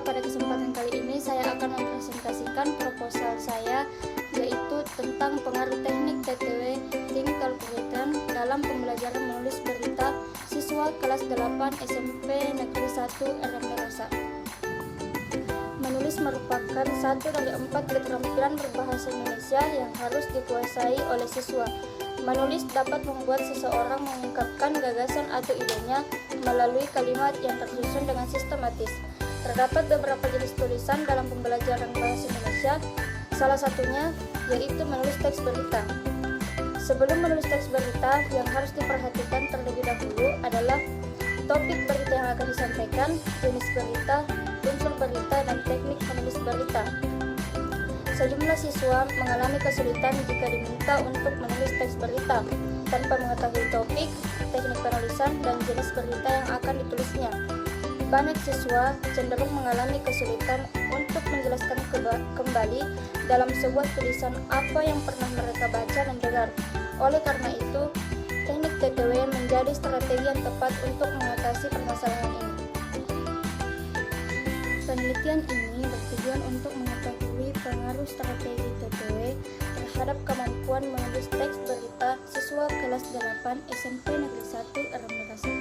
pada kesempatan kali ini saya akan mempresentasikan proposal saya, yaitu tentang pengaruh teknik TTW Think Calculator dalam pembelajaran menulis berita siswa kelas 8 SMP Negeri 1 RM Merasa. Menulis merupakan satu dari 4 keterampilan berbahasa Indonesia yang harus dikuasai oleh siswa. Menulis dapat membuat seseorang mengungkapkan gagasan atau idenya melalui kalimat yang tersusun dengan sistematis. Terdapat beberapa jenis tulisan dalam pembelajaran bahasa Indonesia, salah satunya yaitu menulis teks berita. Sebelum menulis teks berita, yang harus diperhatikan terlebih dahulu adalah topik berita yang akan disampaikan, jenis berita, unsur berita, dan teknik menulis berita. Sejumlah siswa mengalami kesulitan jika diminta untuk menulis teks berita tanpa mengetahui topik, teknik penulisan, dan jenis berita yang akan ditulisnya. Banyak siswa cenderung mengalami kesulitan untuk menjelaskan kembali dalam sebuah tulisan apa yang pernah mereka baca dan dengar. Oleh karena itu, teknik TTW menjadi strategi yang tepat untuk mengatasi permasalahan ini. Penelitian ini bertujuan untuk mengetahui pengaruh strategi TTW terhadap kemampuan menulis teks berita siswa kelas 8 SMP Negeri 1 RM Merasa.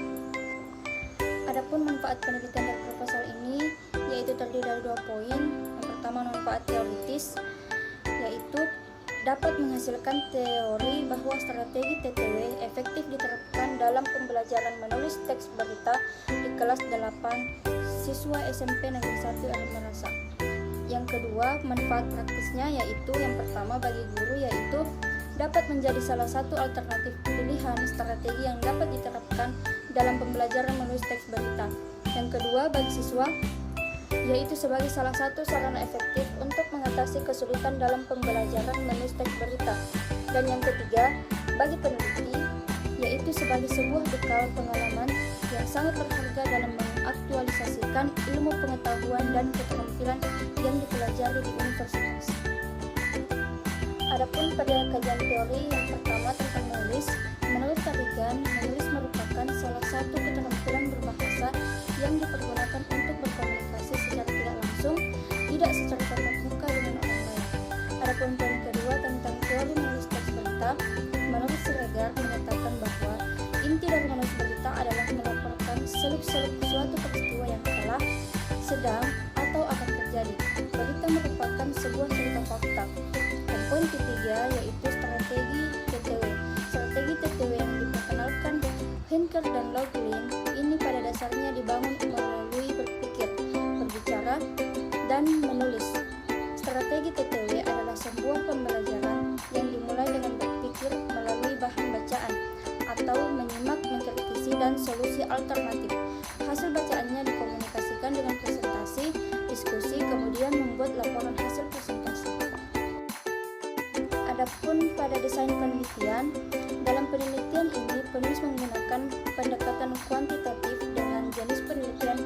Adapun manfaat penelitian dari proposal ini yaitu terdiri dari 2 poin. Yang pertama, manfaat teoritis, yaitu dapat menghasilkan teori bahwa strategi TTW efektif diterapkan dalam pembelajaran menulis teks berita di kelas 8 siswa SMP Negeri 1 RM Merasa. Yang kedua, manfaat praktisnya, yaitu yang pertama bagi guru, yaitu dapat menjadi salah satu alternatif pilihan strategi yang dapat diterapkan dalam pembelajaran menulis teks berita. Yang kedua, bagi siswa, yaitu sebagai salah satu sarana efektif untuk mengatasi kesulitan dalam pembelajaran menulis teks berita. Dan yang ketiga, bagi peneliti, yaitu sebagai sebuah bekal pengalaman yang sangat berharga dalam mengaktualisasikan ilmu pengetahuan dan keterampilan yang dipelajari di universitas. Adapun pada kajian teori yang pertama tentang menulis, menurut Cardigan, menulis merupakan salah satu keterampilan berbahasa yang dipergunakan untuk berkomunikasi secara tidak langsung, tidak secara tatap muka dengan orang lain. Adapun poin kedua tentang teori menulis teks berita, menurut Siregar menyatakan bahwa inti dari menulis berita adalah melaporkan seluk-seluk suatu peristiwa yang telah, sedang, atau akan terjadi. Berita merupakan sebuah cerita fakta. Dan poin ketiga yaitu strategi TTW. Strategi TTW yang diperkenalkan Henker dan Loughlin ini pada dasarnya dibangun melalui berpikir, berbicara, dan menulis. Strategi TTW adalah sebuah pembelajaran yang dimulai dengan berpikir melalui bahan bacaan atau menyimak, mengkritisi, dan solusi alternatif. Hasil bacaannya dikomunikasikan dengan presentasi, diskusi, kemudian membuat laporan hasil presentasi. Adapun pada desain penelitian, dalam penelitian ini penulis menggunakan pendekatan kuantitatif dengan jenis penelitian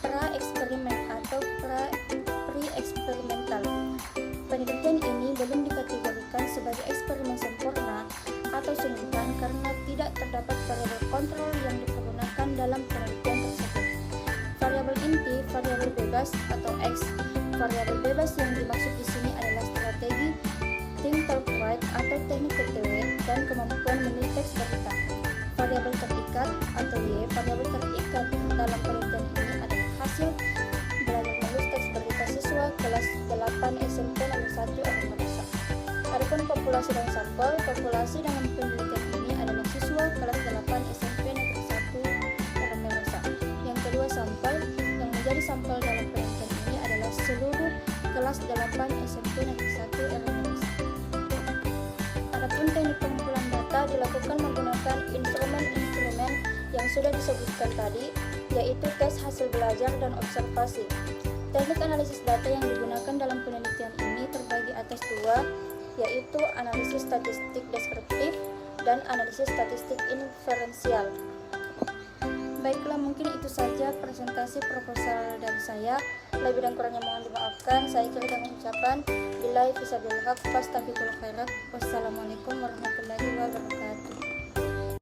pra-eksperimen atau pre-eksperimental. Penelitian ini belum dikategorikan sebagai eksperimen sempurna atau sungguhan karena tidak terdapat variabel kontrol yang dipergunakan dalam penelitian tersebut. Variabel inti, variabel bebas atau X. Variabel bebas yang dimaksud di sini adalah strategi Think Calculator atau teknik TTW dan kemampuan menulis teks berita. Variabel terikat atau Y. Variabel terikat dalam penelitian ini adalah hasil belajar menulis teks berita siswa kelas 8 SMP Negeri 1 RM Merasa. Adapun populasi dan sampel, populasi dalam penelitian ini adalah siswa kelas 8 SMP Negeri 1 RM Merasa. Yang kedua, sampel, yang menjadi sampel dalam penelitian ini adalah seluruh kelas 8 SMP Negeri 1 RM Merasa. Adapun teknik pengumpulan data dilakukan menggunakan instrumen-instrumen yang sudah disebutkan tadi, yaitu tes hasil belajar dan observasi. Teknik analisis data yang digunakan dalam penelitian ini terbagi atas 2, yaitu analisis statistik deskriptif dan analisis statistik inferensial. Baiklah, mungkin itu saja presentasi proposal dari saya. Lebih dan kurangnya mohon dimaafkan. Saya akhiri dengan ucapan billahi fisabilillah fastabiqul khairat. Wassalamualaikum warahmatullahi wabarakatuh.